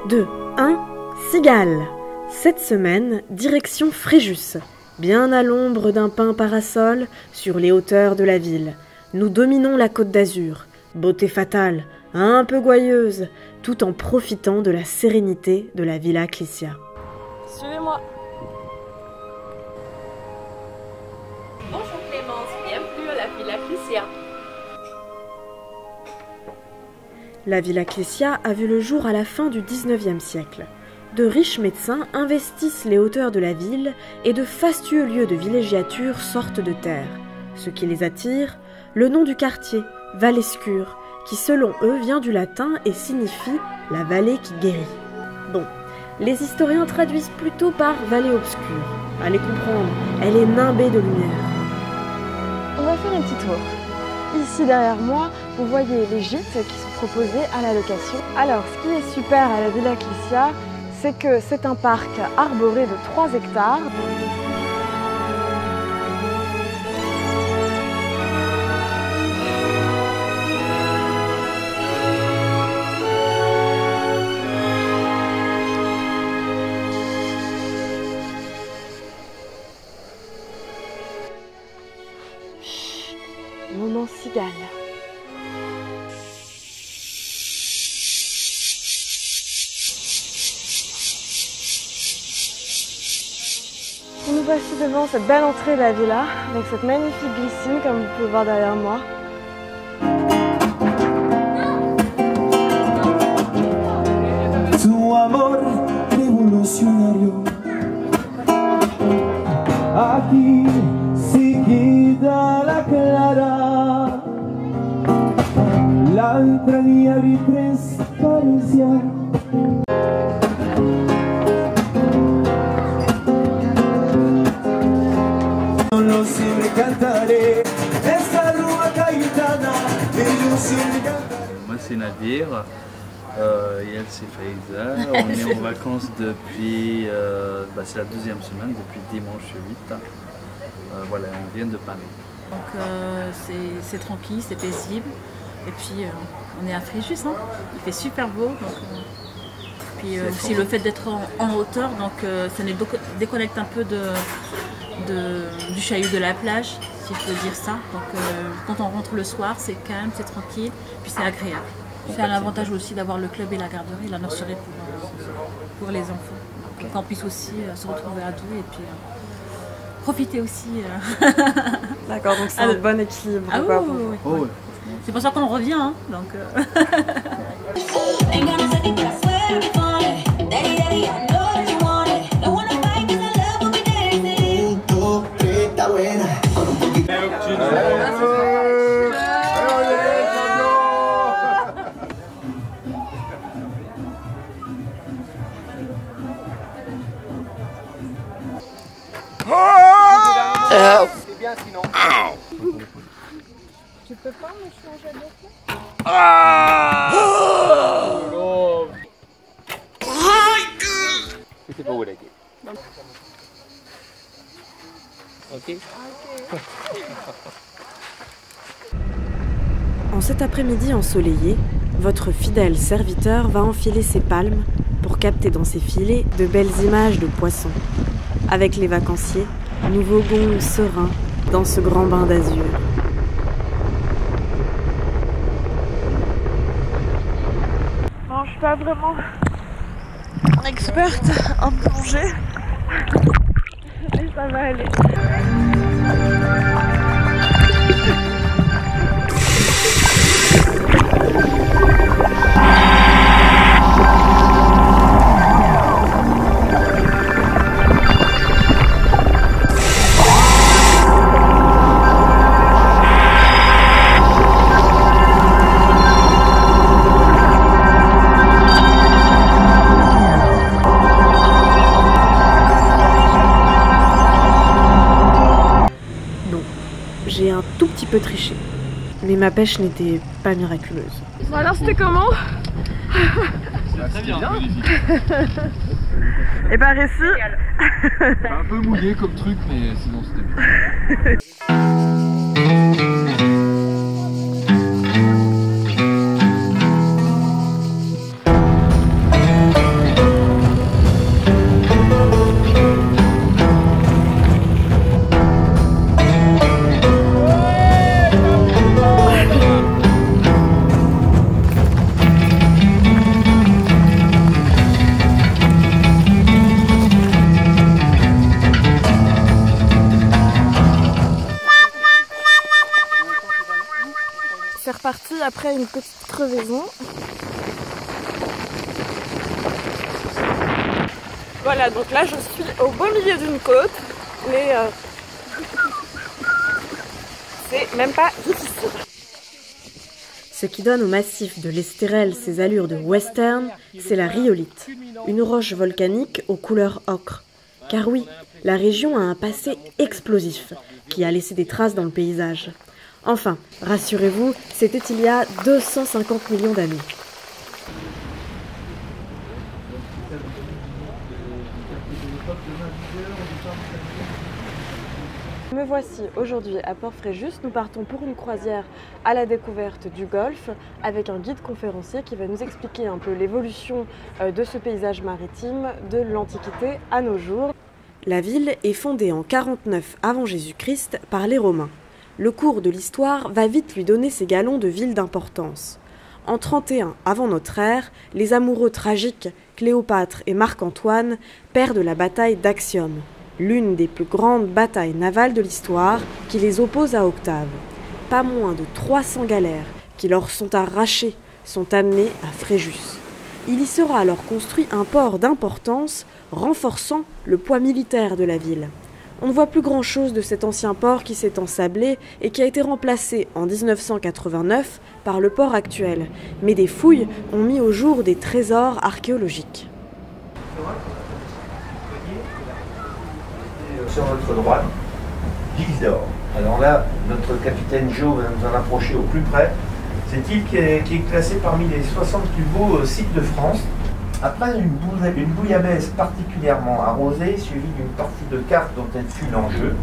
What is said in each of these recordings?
2, 1, cigale. Cette semaine, direction Fréjus. Bien à l'ombre d'un pin parasol, sur les hauteurs de la ville, nous dominons la Côte d'Azur. Beauté fatale, un peu gouailleuse, tout en profitant de la sérénité de la Villa Clissia. Suivez-moi. Bonjour Clémence, bienvenue à la Villa Clissia. La Villa Clissia a vu le jour à la fin du 19e siècle. De riches médecins investissent les hauteurs de la ville et de fastueux lieux de villégiature sortent de terre. Ce qui les attire, le nom du quartier, Valescure, qui selon eux vient du latin et signifie « la vallée qui guérit ». Bon, les historiens traduisent plutôt par « vallée obscure ». Allez comprendre, elle est nimbée de lumière. On va faire un petit tour. Ici derrière moi, vous voyez les gîtes qui sont proposés à la location. Alors, ce qui est super à la Villa Clissia, c'est que c'est un parc arboré de 3 hectares. Moment cigale. Nous voici devant cette belle entrée de la villa, avec cette magnifique glycine comme vous pouvez voir derrière moi. Tu amor revolucionario aquí se queda la clara, la entrañable transparencia. Moi c'est Nadir, et elle c'est Faiza. On est en vacances depuis, c'est la 2e semaine, depuis dimanche 8. Voilà, on vient de Paris. Donc c'est tranquille, c'est paisible. Et puis on est à Fréjus, hein. Il fait super beau. Donc, puis aussi le fait d'être en hauteur, donc ça nous déconnecte un peu du chahut de la plage, si je peux dire ça. Donc quand on rentre le soir, c'est calme, c'est tranquille, puis c'est agréable. C'est un avantage aussi d'avoir le club et la garderie, la nurserie pour les enfants. Donc, qu'on puisse aussi se retrouver à deux et puis profiter aussi. D'accord, donc c'est un bon équilibre. Ah quoi, oui, oui, Oh, oui. ouais. C'est pour ça qu'on revient, hein, donc. C'est bien sinon. Tu peux pas me changer de place? C'était pas où elle a été. Ok. En cet après-midi ensoleillé, votre fidèle serviteur va enfiler ses palmes pour capter dans ses filets de belles images de poissons. Avec les vacanciers, nous voguons sereins dans ce grand bain d'azur. Non, je suis pas vraiment experte en plongée. Mais ça va aller. J'ai un tout petit peu triché, mais ma pêche n'était pas miraculeuse. Bon alors c'était comment? Très bien. Et bah réussi. Un peu mouillé comme truc, mais sinon c'était bien. reparti après une petite crevaison. Voilà, donc là je suis au beau milieu d'une côte, mais c'est même pas difficile. Ce qui donne au massif de l'Estérel ses allures de western, c'est la rhyolite, une roche volcanique aux couleurs ocre. Car oui, la région a un passé explosif qui a laissé des traces dans le paysage. Enfin, rassurez-vous, c'était il y a 250 millions d'années. Me voici aujourd'hui à Port-Fréjus. Nous partons pour une croisière à la découverte du Golfe avec un guide conférencier qui va nous expliquer un peu l'évolution de ce paysage maritime de l'Antiquité à nos jours. La ville est fondée en 49 avant Jésus-Christ par les Romains. Le cours de l'histoire va vite lui donner ses galons de ville d'importance. En 31 avant notre ère, les amoureux tragiques Cléopâtre et Marc-Antoine perdent la bataille d'Actium, l'une des plus grandes batailles navales de l'histoire qui les oppose à Octave. Pas moins de 300 galères qui leur sont arrachées sont amenées à Fréjus. Il y sera alors construit un port d'importance renforçant le poids militaire de la ville. On ne voit plus grand-chose de cet ancien port qui s'est ensablé et qui a été remplacé en 1989 par le port actuel. Mais des fouilles ont mis au jour des trésors archéologiques. Sur notre droite, Gilles d'or. Alors là, notre capitaine Joe va nous en approcher au plus près. Cette île qui est classée parmi les 60 plus beaux sites de France. Après une bouillabaisse particulièrement arrosée, suivie d'une partie de cartes dont elle fut l'enjeu,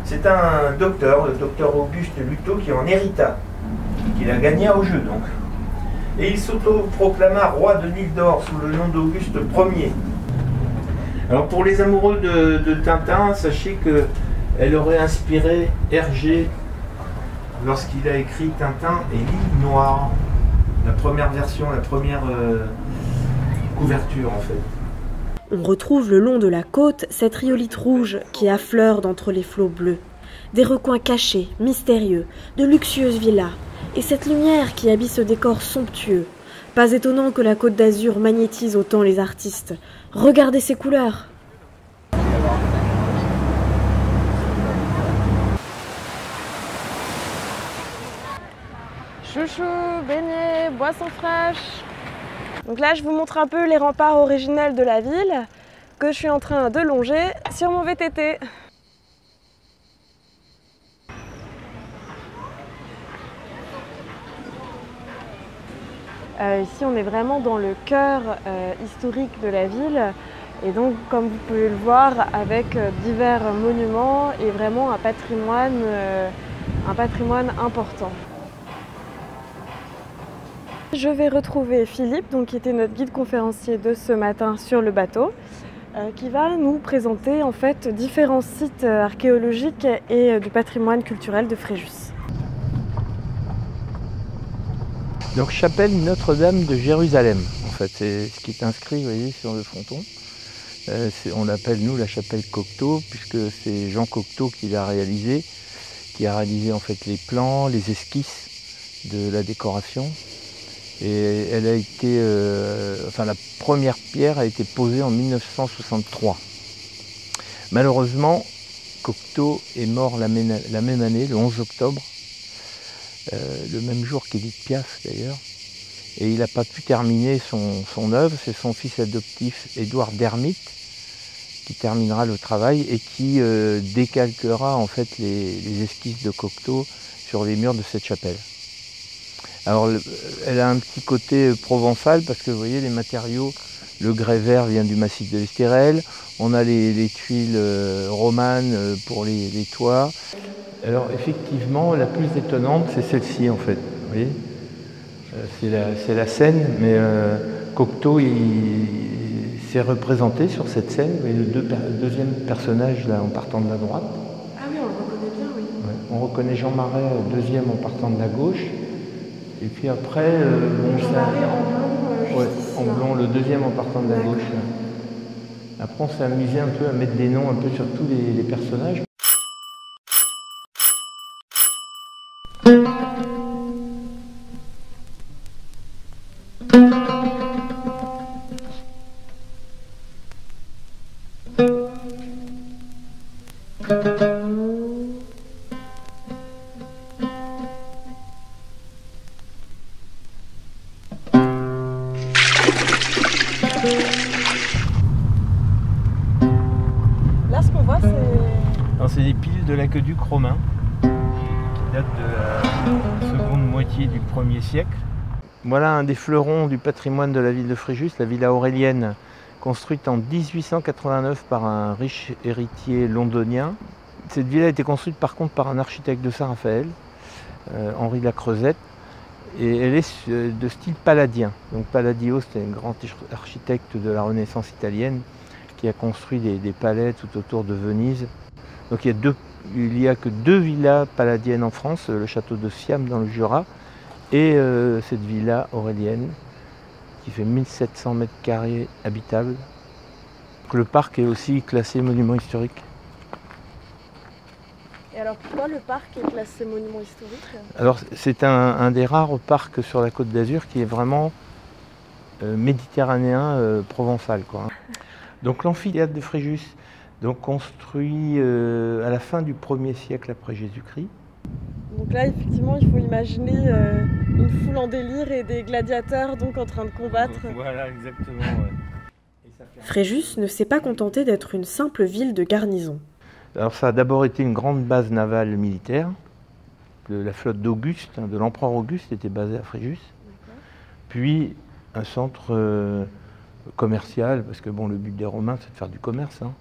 c'est un docteur, le docteur Auguste Luto, qui en hérita, qu'il a gagné au jeu donc. Et il s'auto-proclama roi de l'île d'or sous le nom d'Auguste Ier. Alors pour les amoureux de Tintin, sachez qu'elle aurait inspiré Hergé lorsqu'il a écrit Tintin et l'île Noire, la première version, la première couverture en fait. On retrouve le long de la côte cette rhyolite rouge qui affleure d'entre les flots bleus. Des recoins cachés, mystérieux, de luxueuses villas, et cette lumière qui habille ce décor somptueux. Pas étonnant que la Côte d'Azur magnétise autant les artistes. Regardez ces couleurs! Chouchou, beignets, boissons fraîches. Donc là, je vous montre un peu les remparts originels de la ville que je suis en train de longer sur mon VTT. Ici, on est vraiment dans le cœur historique de la ville. Et donc, comme vous pouvez le voir, avec divers monuments et vraiment un patrimoine important. Je vais retrouver Philippe, donc, qui était notre guide conférencier de ce matin sur le bateau, qui va nous présenter en fait différents sites archéologiques et du patrimoine culturel de Fréjus. Donc chapelle Notre-Dame de Jérusalem, en fait, c'est ce qui est inscrit, vous voyez, sur le fronton. On l'appelle, nous, la chapelle Cocteau, puisque c'est Jean Cocteau qui l'a réalisé, qui a réalisé en fait les plans, les esquisses de la décoration. Et elle a été, la première pierre a été posée en 1963. Malheureusement, Cocteau est mort la même année, le 11 octobre, le même jour qu'Édith Piaf d'ailleurs. Et il n'a pas pu terminer son œuvre. C'est son fils adoptif, Édouard Dermite, qui terminera le travail et qui décalquera en fait les esquisses de Cocteau sur les murs de cette chapelle. Alors elle a un petit côté provençal parce que vous voyez les matériaux, le grès vert vient du massif de l'Estérel, on a les tuiles romanes pour les toits. Alors effectivement la plus étonnante c'est celle-ci en fait, vous voyez, c'est la scène, mais Cocteau s'est représenté sur cette scène, vous voyez le deuxième personnage là en partant de la droite. Ah oui, on le reconnaît bien, oui. Ouais, on reconnaît Jean Marais, deuxième en partant de la gauche. Et puis après, en blond, le deuxième en partant de la gauche. Après, on s'est amusé un peu à mettre des noms un peu sur tous les personnages. Là, ce qu'on voit, c'est des piles de l'aqueduc romain qui datent de la seconde moitié du 1er siècle. Voilà un des fleurons du patrimoine de la ville de Fréjus, la villa Aurélienne, construite en 1889 par un riche héritier londonien. Cette villa a été construite par contre par un architecte de Saint-Raphaël, Henri Lacreuzette, et elle est de style palladien. Donc Palladio, c'était un grand architecte de la Renaissance italienne qui a construit des palais tout autour de Venise. Donc il n'y a que 2 villas palladiennes en France, le château de Siam dans le Jura et cette villa aurélienne qui fait 1700 mètres carrés habitables. Le parc est aussi classé monument historique. Et alors pourquoi le parc est classé monument historique? Alors c'est un des rares parcs sur la Côte d'Azur qui est vraiment méditerranéen, provençal, quoi. Donc l'amphithéâtre de Fréjus, donc construit à la fin du 1er siècle après Jésus-Christ. Donc là, effectivement, il faut imaginer une foule en délire et des gladiateurs donc en train de combattre. Voilà, exactement. Ouais. Fréjus ne s'est pas contenté d'être une simple ville de garnison. Alors ça a d'abord été une grande base navale militaire. La flotte d'Auguste, de l'empereur Auguste, était basée à Fréjus. Puis un centre commercial, parce que bon, le but des Romains, c'est de faire du commerce, hein,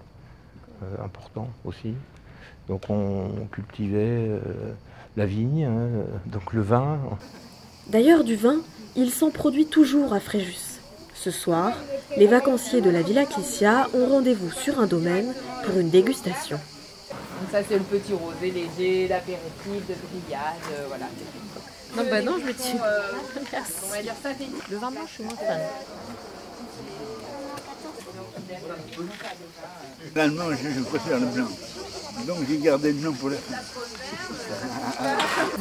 important aussi. Donc on cultivait la vigne, hein, donc le vin. D'ailleurs, du vin, il s'en produit toujours à Fréjus. Ce soir, les vacanciers de la Villa Clissia ont rendez-vous sur un domaine pour une dégustation. Donc ça c'est le petit rosé léger, l'apéritif de grillade, voilà. Non, bah non, je le tue. On va dire ça, Le vin blanc, je suis moins fan. Finalement, je préfère le blanc. Donc j'ai gardé le blanc pour la fin.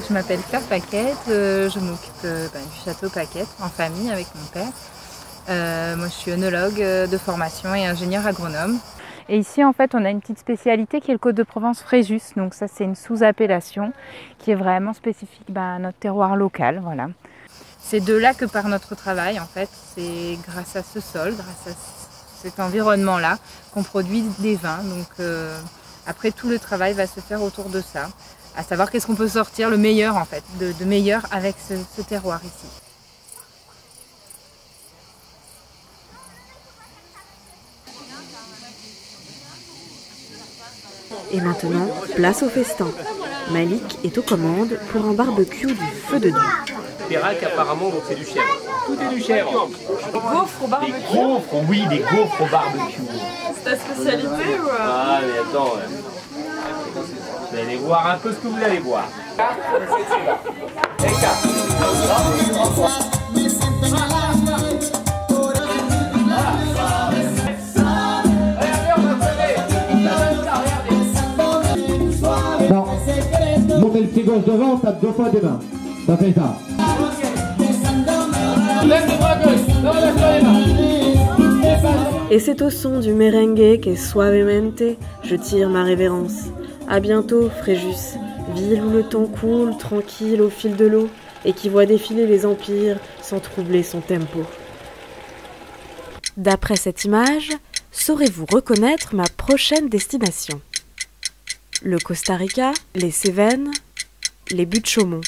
Je m'appelle Claire Paquette, je m'occupe du château Paquette en famille avec mon père. Moi je suis œnologue de formation et ingénieur agronome. Et ici en fait on a une petite spécialité qui est le Côte de Provence Fréjus. Donc ça c'est une sous-appellation qui est vraiment spécifique à notre terroir local. Voilà. C'est de là que part notre travail en fait. C'est grâce à ce sol, grâce à cet environnement-là qu'on produit des vins. Donc après tout le travail va se faire autour de ça. À savoir qu'est-ce qu'on peut sortir le meilleur en fait, de meilleur avec ce terroir ici. Et maintenant, place au festin. Malik est aux commandes pour un barbecue du feu de Dieu. Pérac, apparemment, donc c'est du chèvre. Tout est du chèvre. Des gaufres au barbecue. Des gaufres, oui, des gaufres au barbecue. C'est ta spécialité ou Ah, mais attends, vous allez voir un peu ce que vous allez voir. Non, monter le pied gauche devant, tape 2 fois des mains. Ça fait ça. Et c'est au son du merengue que suavemente je tire ma révérence. À bientôt, Fréjus, ville où le temps coule tranquille au fil de l'eau et qui voit défiler les empires sans troubler son tempo. D'après cette image, saurez-vous reconnaître ma prochaine destination? Le Costa Rica, les Cévennes, les Buttes-Chaumont.